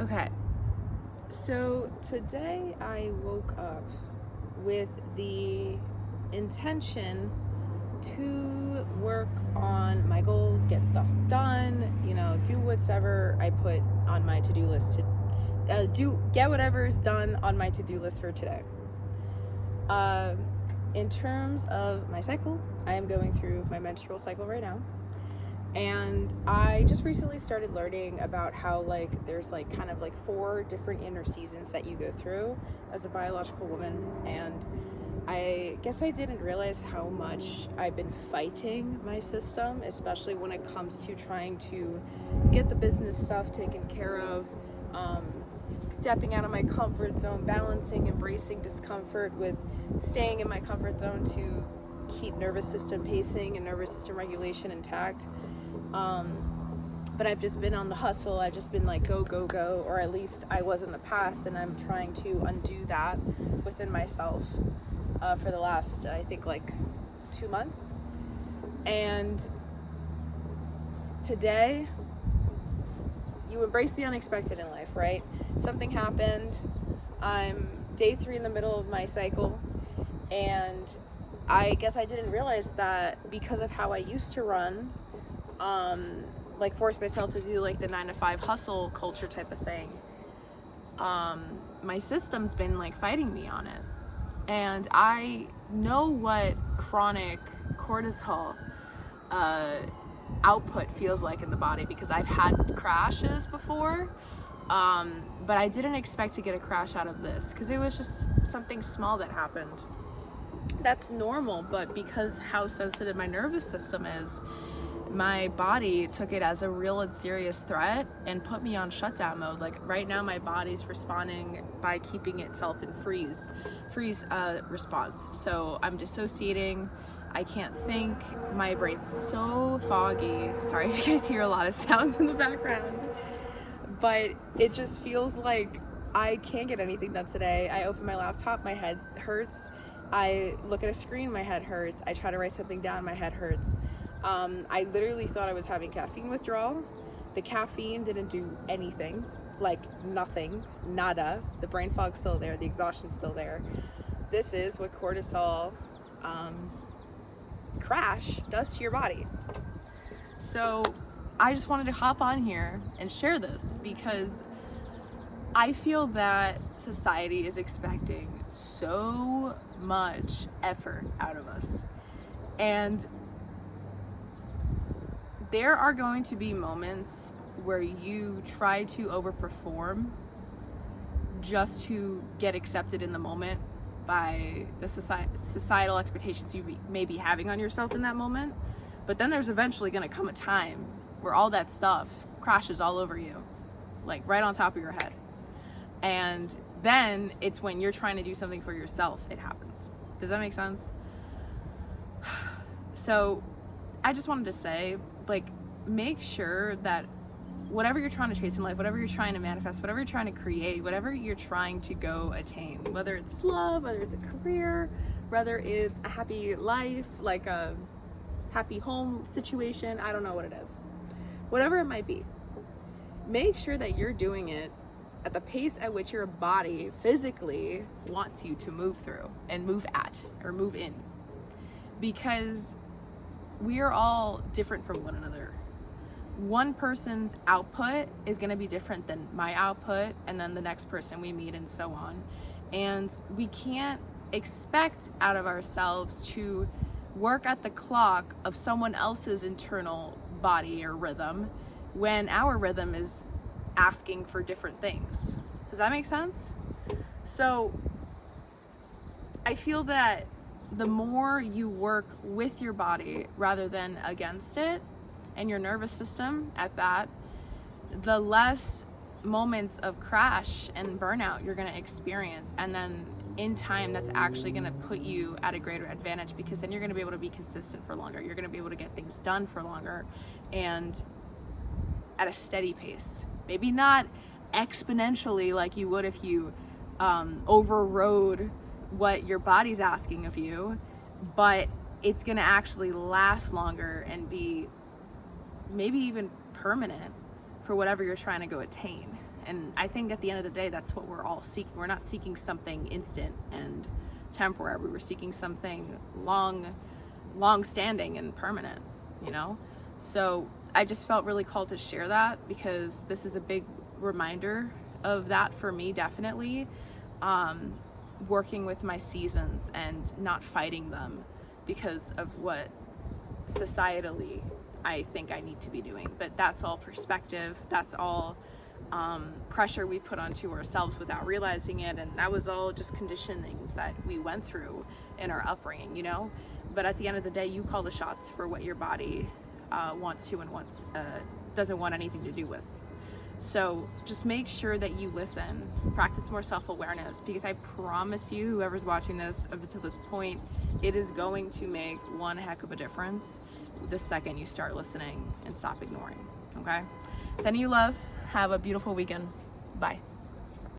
Okay, so today I woke up with the intention to work on my goals, get stuff done, do whatever I put on my to-do list to get whatever's done on my to-do list for today. In terms of my cycle, I am going through my menstrual cycle right now. And I just recently started learning about how there's kind of 4 different inner seasons that you go through as a biological woman. And I guess I didn't realize how much I've been fighting my system, especially when it comes to trying to get the business stuff taken care of, stepping out of my comfort zone, balancing, embracing discomfort with staying in my comfort zone to keep nervous system pacing and nervous system regulation intact. But I've just been on the hustle. I've just been go, go, go, or at least I was in the past, and I'm trying to undo that within myself for the last, I think, 2 months. And today, you embrace the unexpected in life, right? Something happened. I'm day 3 in the middle of my cycle, and I guess I didn't realize that because of how I used to run, force myself to do the 9 to 5 hustle culture type of thing. My system's been fighting me on it, and I know what chronic cortisol output feels like in the body because I've had crashes before, but I didn't expect to get a crash out of this because it was just something small that happened. That's normal, but because how sensitive my nervous system is, my body took it as a real and serious threat and put me on shutdown mode. Right now, my body's responding by keeping itself in freeze response. So I'm dissociating. I can't think. My brain's so foggy. Sorry if you guys hear a lot of sounds in the background, but it just feels like I can't get anything done today. I open my laptop, my head hurts. I look at a screen, my head hurts. I try to write something down, my head hurts. I literally thought I was having caffeine withdrawal. The caffeine didn't do anything, nothing, nada. The brain fog's still there, the exhaustion's still there. This is what cortisol crash does to your body. So I just wanted to hop on here and share this because I feel that society is expecting so much effort out of us. And there are going to be moments where you try to overperform just to get accepted in the moment by the societal expectations you may be having on yourself in that moment. But then there's eventually going to come a time where all that stuff crashes all over you, right on top of your head. And then it's when you're trying to do something for yourself, it happens. Does that make sense? So I just wanted to say, make sure that whatever you're trying to chase in life, whatever you're trying to manifest, whatever you're trying to create, whatever you're trying to go attain, whether it's love, whether it's a career, whether it's a happy life, a happy home situation, I don't know what it is. Whatever it might be, make sure that you're doing it at the pace at which your body physically wants you to move through and move at or move in. Because we are all different from one another. One person's output is going to be different than my output, and then the next person we meet, and so on. And we can't expect out of ourselves to work at the clock of someone else's internal body or rhythm when our rhythm is asking for different things. Does that make sense? So I feel that the more you work with your body rather than against it, and your nervous system at that, the less moments of crash and burnout you're going to experience. And then in time, that's actually going to put you at a greater advantage, because then you're going to be able to be consistent for longer. You're going to be able to get things done for longer and at a steady pace. Maybe not exponentially like you would if you overrode what your body's asking of you, but it's going to actually last longer and be maybe even permanent for whatever you're trying to go attain. And I think at the end of the day, that's what we're all seeking. We're not seeking something instant and temporary. We're seeking something long standing and permanent, you know? So I just felt really called to share that, because this is a big reminder of that for me, definitely. Working with my seasons and not fighting them because of what societally I think I need to be doing. But that's all perspective. That's all pressure we put onto ourselves without realizing it. And that was all just conditionings that we went through in our upbringing, you know? But at the end of the day, you call the shots for what your body wants to and doesn't want anything to do with. So just make sure that you listen, practice more self-awareness, because I promise you, whoever's watching this up until this point, it is going to make one heck of a difference the second you start listening and stop ignoring, okay? Sending you love. Have a beautiful weekend. Bye.